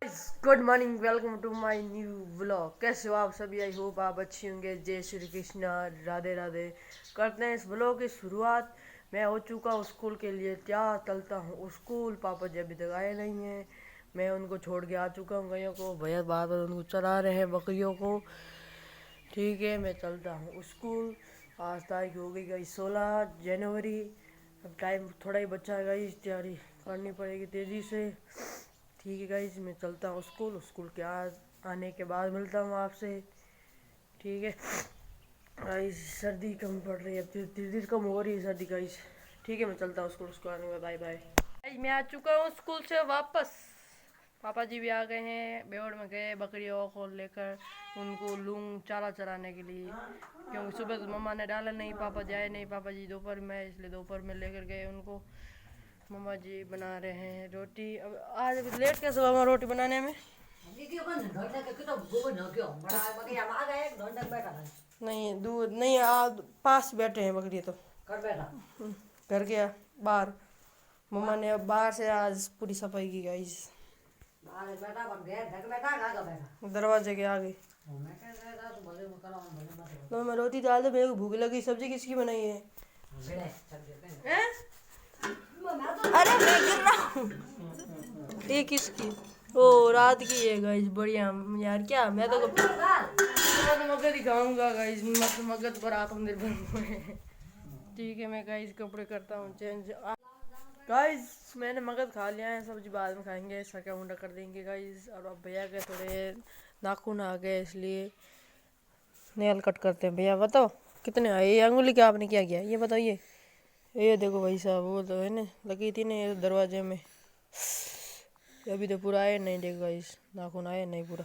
Good morning, welcome to my new vlog. कैसे हो आप सभी? आई होप आप अच्छे होंगे। जय श्री कृष्णा, राधे राधे। करते हैं इस व्लॉग की शुरुआत। मैं हो चुका हूँ स्कूल के लिए तैयार, चलता हूँ स्कूल। पापा जी अभी तक आए नहीं हैं, मैं उनको छोड़ के आ चुका हूँ गायों को। भैया बार बार उनको चला रहे हैं बकरियों को। ठीक है, मैं चलता हूँ स्कूल। आज तारीख हो गई 16 जनवरी। अब टाइम थोड़ा ही बचा है गाइस, तैयारी करनी पड़ेगी तेज़ी से। ठीक है गाइस, मैं चलता हूँ स्कूल के आज आने के बाद मिलता हूँ आपसे। ठीक है गाइस, सर्दी कम पड़ रही है, अब धीरे धीरे कम हो रही है सर्दी गाइस। ठीक है, मैं चलता हूँ स्कूल आने में। बाय बाय गाइस, मैं आ चुका हूँ स्कूल से वापस। पापा जी भी आ गए हैं, बेवड़ में गए बकरियों को लेकर उनको लूंग चारा चराने के लिए, क्योंकि सुबह तो मम्मा ने डाला नहीं, पापा जी आए नहीं। पापा जी दोपहर में, इसलिए दोपहर में लेकर गए उनको। मम्मा जी बना रहे हैं रोटी। अब आज अभी लेट कैसे हुआ रोटी बनाने में? नहीं दूध नहीं, आज पास बैठे हैं बकरी तो घर के बाहर। मम्मा ने अब बाहर से आज पूरी सफाई की गाइस, दरवाजे के आगे। तो मैं रोटी डाल दे, मेरे को भूख लगी। सब्जी किसकी बनाई है? अरे मैं गिर रहा हूँ। ये किसकी? ओ रात की है गाइस, बढ़िया यार। क्या मैं तो मगध दिखाऊंगा गाइस, मत मगध पर आत्मनिर्भर हुए। ठीक है, मैं गाइस कपड़े करता हूँ चेंज। गाइस मैंने मगध खा लिया है, सब्जी बाद में खाएंगे, सका मुंडा कर देंगे गाइस। और अब भैया के थोड़े नाखून आ गए, इसलिए नेल कट करते हैं। भैया बताओ कितने आए? ये अंगुली क्या आपने क्या किया ये बताइए। ये देखो भाई साहब, वो तो है ना लगी थी ना ये दरवाजे में, अभी तो पूरा आया नहीं। देखो गाइस, नाखून आया नहीं पूरा।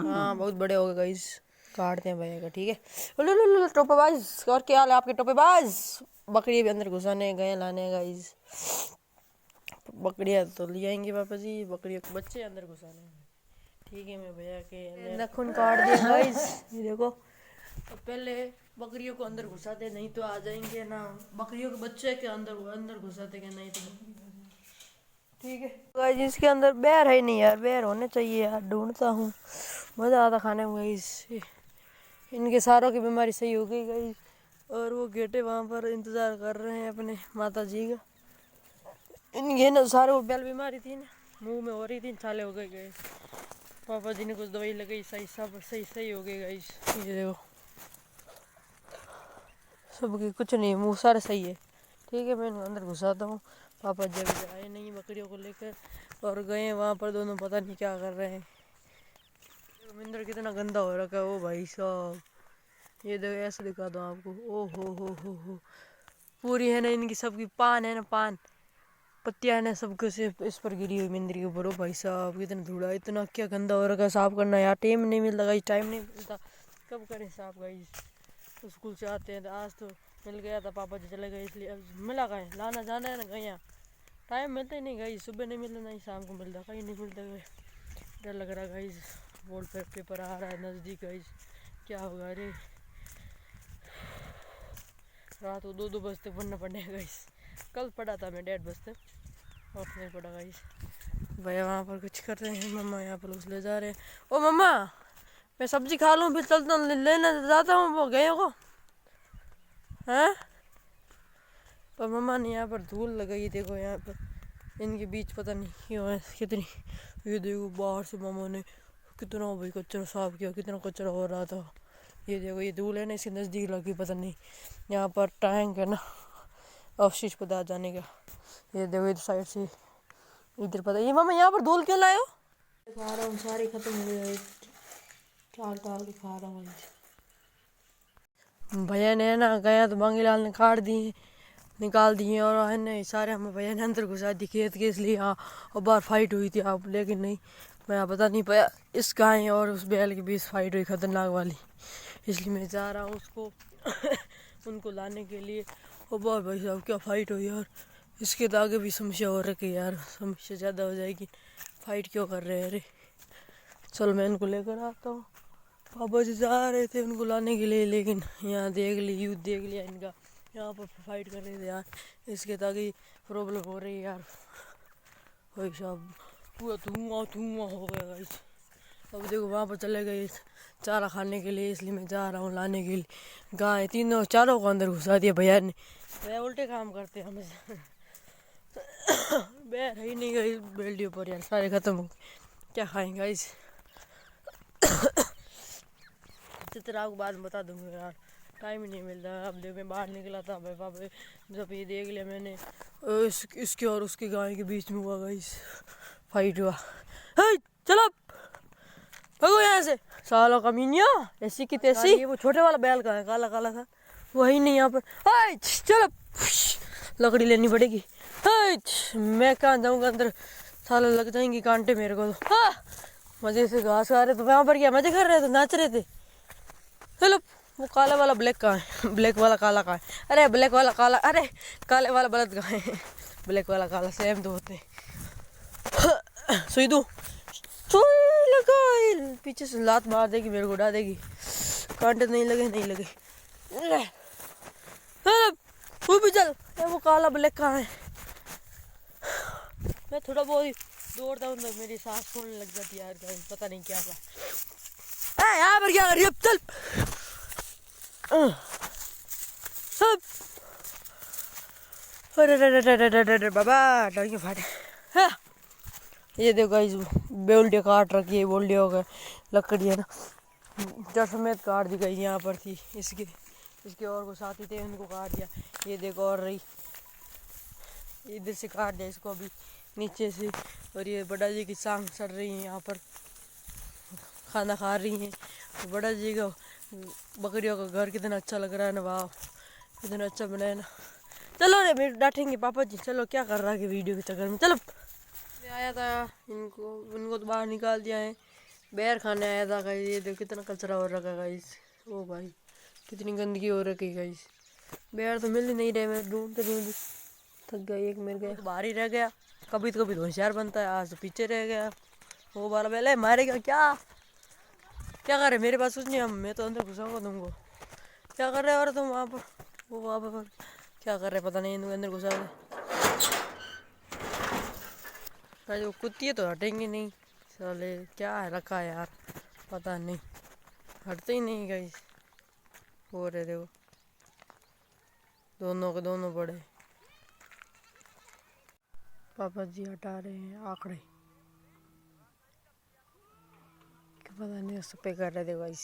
हाँ बहुत बड़े हो गए गाइस, काटते हैं भैया का। ठीक है, लो टोपेबाज। और क्या हाल है आपके टोपेबाज? बकरी भी अंदर घुसाने गए लाने गाइस। बकरियां तो ले आएंगे पापा जी, बकरियों के बच्चे अंदर घुसाने। ठीक है, मैं भैया के नाखून काट दिया गाइस, ये देखो। तो पहले बकरियों को अंदर घुसाते, नहीं तो आ जाएंगे ना। बकरियों के बच्चे के अंदर अंदर घुसाते के नहीं तो। ठीक है गाइस, इसके अंदर बैर है नहीं यार, बैर होने चाहिए यार, ढूंढता हूँ। मज़ा आता खाने में गाइस। इनके सारों की बीमारी सही हो गई गाइस, और वो गेटे वहाँ पर इंतज़ार कर रहे हैं अपने माता जी का। इनके ना सारे वो बैल बीमारी थी ना, मुंह में हो रही थी, छाले हो गए गाइस। पापा जी ने कुछ दवाई लगाई, सही सब सही हो गई गाइस। ये देखो सबकी कुछ नहीं, मुँह सारे सही है। ठीक है, मैं अंदर घुसाता हूँ। पापा जी अभी आए नहीं बकरियों को लेकर, और गए वहाँ पर दोनों, पता नहीं क्या कर रहे हैं। मिंदर कितना गंदा हो रखा है ओ भाई साहब। ये देखो ऐसे दिखा दो आपको। ओ हो पूरी है ना इनकी सबकी पान है ना, पान पत्तियां है ना, सब कुछ इस पर गिरी हुई मिंदरी के ऊपर। ओ भाई साहब कितना धूड़ा, इतना क्या गंदा हो रखा है, साफ करना यार। टाइम नहीं मिलता गाइस, टाइम नहीं मिलता, कब करें साफ गाइस। तो स्कूल से आते हैं तो आज तो मिल गया था, पापा जी चले गए, इसलिए अब मिला कहीं लाना जाना है ना गया। टाइम मिलता ही नहीं गाइस, सुबह नहीं मिलता नहीं शाम को मिलता, कहीं नहीं मिलता गाइस। डर लग रहा गाइस, बोर्ड पर पेपर आ रहा है नज़दीक गाइस, क्या होगा। अरे रात को 2-2 बजे तक पढ़ना पड़ेगा गाइस। कल पढ़ा था मैं 1:30 बजे तक, और नहीं पढ़ा गाइस। भैया वहाँ पर कुछ कर रहे हैं, मम्मा यहाँ पर उस ले जा रहे हैं। ओ मम्मा, मैं सब्जी खा लूँ फिर चलता लेने जाता हूँ वो गए को, हैं? पर मम्मा ने यहाँ पर धूल लगाई, देखो यहाँ पर इनके बीच पता नहीं क्यों है कितनी। ये देखो बाहर से मम्मा ने कितना भाई कचरा साफ किया, कितना कचरा हो रहा था। ये देखो ये धूल है ना, इसके नज़दीक लगी, पता नहीं यहाँ पर टैंक है ना अवशिष्ट पदार्थ जाने का। ये देखो इधर साइड से इधर, पता ये मम्मा यहाँ पर धूल क्यों लाए हो? खा रहा हूँ, सारी खत्म हो गई, टाल टाल के खा रहा हूँ। भैया ने ना गया तो बांगीलाल ने काट दिए, निकाल दिए, और है ना सारे हमें भैया ने अंदर घुसा दी खेत के, इसलिए हाँ। और बाहर फाइट हुई थी आप, लेकिन नहीं मैं बता नहीं पाया। इस गाय और उस बैल के बीच फाइट हुई खतरनाक वाली, इसलिए मैं जा रहा हूँ उसको उनको लाने के लिए। और बाहर भाई साहब क्या फाइट हुई यार, इसके तो आगे भी समस्या हो रखी है यार, समस्या ज़्यादा हो जाएगी। फाइट क्यों कर रहे हैं? अरे चलो मैं इनको लेकर आता हूँ। पापा जी जा रहे थे उनको लाने के लिए, लेकिन यहाँ देख ली यूथ देख लिया इनका, यहाँ पर फाइट कर रहे थे यार, इसके ताकि प्रॉब्लम हो रही है यार। भाई साहब पूरा धुआं धुआं हो गया गाइस। अब देखो वहाँ पर चले गए चारा खाने के लिए, इसलिए मैं जा रहा हूँ लाने के लिए। गाय तीनों चारों को अंदर घुसा दिया भैया ने। भैया उल्टे काम करते हैं हमेशा। बैर ही नहीं गई बेल्डियों पर यार, सारे खत्म हो गए। क्या खाएंगे गाइस? चित्रा को बाद में बता दूंगा यार, टाइम ही नहीं मिलता। अब देखो मैं बाहर निकला था भाई पापा, जब ये देख लिया मैंने इसके और उसकी गाय के बीच में हुआ गाइस, फाइट हुआ। चलो भगो यहाँ से सालों का मीनिया, ऐसी की तैसी। ये वो छोटे वाला बैल का है, काला काला था, वही नहीं यहाँ पर। चलो लकड़ी लेनी पड़ेगी। मैं कहाँ जाऊँगा अंदर, सालों लग जाएंगी कांटे मेरे को तो। मजे से घास खा रहे तो वहाँ पर क्या मजे कर रहे थे, नाच रहे थे। चलो वो काला वाला ब्लैक कहाँ है, ब्लैक वाला काला कहाँ है? अरे ब्लैक वाला काला, अरे काले वाला बलद कहाँ है? ब्लैक वाला काला सेम तो होते। सुई दूँ, लगा पीछे से लात मार देगी, मेरे को उड़ा देगी। कांटे नहीं लगे, नहीं लगे। तू भी चल, वो काला ब्लैक कहाँ है? मैं थोड़ा बहुत ही दौड़ता हूँ तो मेरी सांस फूलने लग जाती है यार, पता नहीं क्या था। यहाँ पर क्या कर रही है? चल सब, अरे बाबा डर फाटे। ये देखो गाइस, बोल्डिया काट रखी है, बोल्डिया का लकड़ी है ना, जड़ समेत काट दी गई। यहाँ पर थी इसके और को साथी थे, उनको काट दिया। ये देखो और रही, इधर से काट दिया इसको अभी नीचे से। और ये बड़ा जी की सांग सड़ रही है, यहाँ पर खाना खा रही हैं। तो बड़ा जी का बकरियों का घर कितना अच्छा लग रहा है ना, वाह कितना अच्छा बनाया ना। चलो रे मेरे डांटेंगे पापा जी, चलो क्या कर रहा है वीडियो के चक्कर में। चलो आया था इनको तो बाहर निकाल दिया है, बैर खाने आया था गाइस। ये देखो कितना कचरा हो रखा है गाइस, ओ भाई कितनी गंदगी हो रखी है गाइस। बैर तो मिल ही नहीं रहे, मैं ढूंढते ढूंढते थक गया। एक मिल गया तो बाहर ही रह गया, कभी तो होशियार बनता है, आज तो पीछे रह गया। वो वाला पहले मारेगा क्या कर रहे? मेरे पास कुछ नहीं, हम मैं तो अंदर घुसाऊंगा तुमको। क्या कर रहे हो तुम वहाँ पर? वो वहाँ पर क्या कर रहे पता नहीं, इनको अंदर घुसा रहे। वो कुत्ती तो हटेंगे नहीं साले, क्या है रखा है यार, पता नहीं हटते ही नहीं गाइस। हो रहे देखो, दोनों के दोनों बड़े। पापा जी हटा रहे हैं आंकड़े, पता नहीं सफे कर रहे थे गाइस,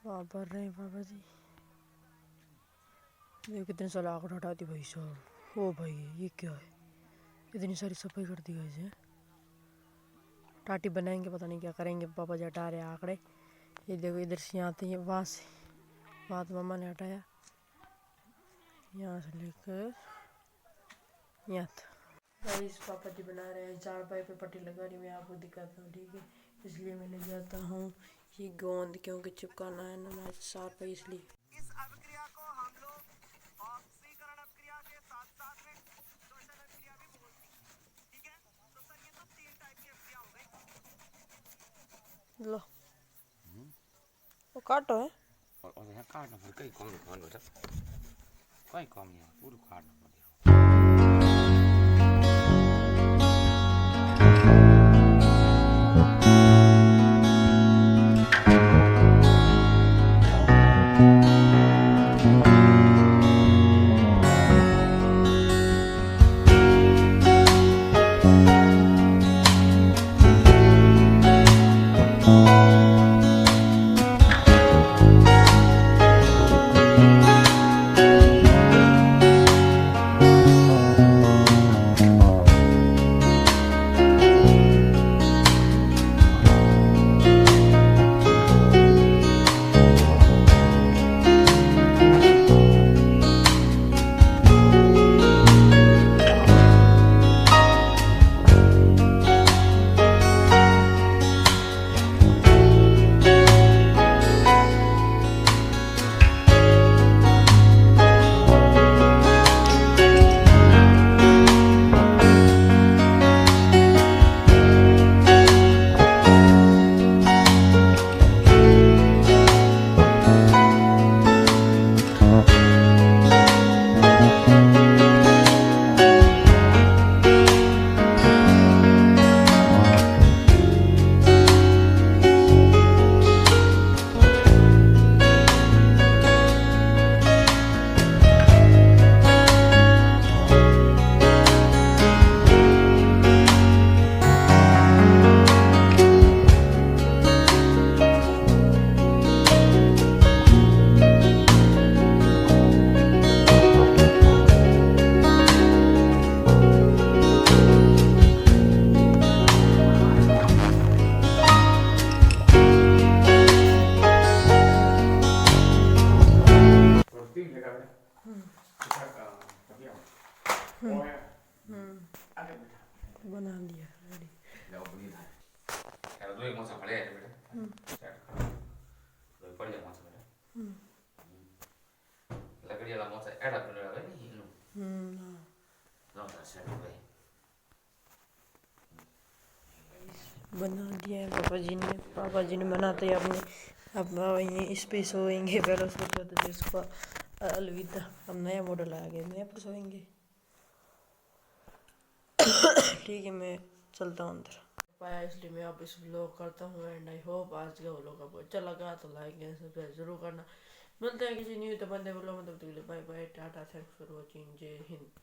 वहाँ पर रहे पापा जी। देखो कितने सारे आंकड़े हटाती भाई साहब। ओ भाई ये क्या है, इतनी सारी सफाई कर दी गाइस है। टाटी बनाएंगे, पता नहीं क्या करेंगे। पापा जी हटा रहे आंकड़े। ये देखो इधर से यहाँ थे, वहाँ से वहाँ तो मम्मा ने हटाया, यहाँ से लेकर यहाँ तक। गाइस पापा जी बना रहे हैं, चारपाई पे पट्टी लगा रही, मैं आपको दिखाता हूँ ठीक है। इसलिए मैं ले जाता हूँ ये गोंद, क्योंकि चिपकाना है ना मैं चारपाई, इसलिए। इस अभिक्रिया को हम लोग ऑक्सीकरण अभिक्रिया के साथ में श्वसन अभिक्रिया भी बोलते हैं, ठीक है। तो सर ये तो 3 टाइप की अभिक्रिया हो गई। लो वो काटो है और यहाँ काटना पड़ कहीं कौन बेटा, कहीं कम नहीं है, पूरा काटना पड़ेगा। बना लिया रेडी। लो बनी था यार दो एक मौसम पड़े है बेटा स्टार्ट दो पड़ गया मौसम बेटा लकड़ी वाला मौसम एड़ा बन रहा है नहीं इनु ना तो सेट हो गई बना दिया है पापा जी ने बनाते ही अपने अब ये इस पे सोएंगे। पहले सोते थे जिसको अलविदा, अब नया मॉडल आ गया, नया पर सोएंगे। ठीक है, मैं चलता हूँ अंदर पाया, इसलिए मैं अब इस व्लॉग करता हूँ एंड आई होप आज का व्लॉग आपको अच्छा लगा तो लाइक एंड सब्सक्राइब जरूर करना। मिलते हैं किसी न्यू तो बंदे व्लॉग में, तब तक के लिए bye bye, tata, thanks for watching, जय हिंद।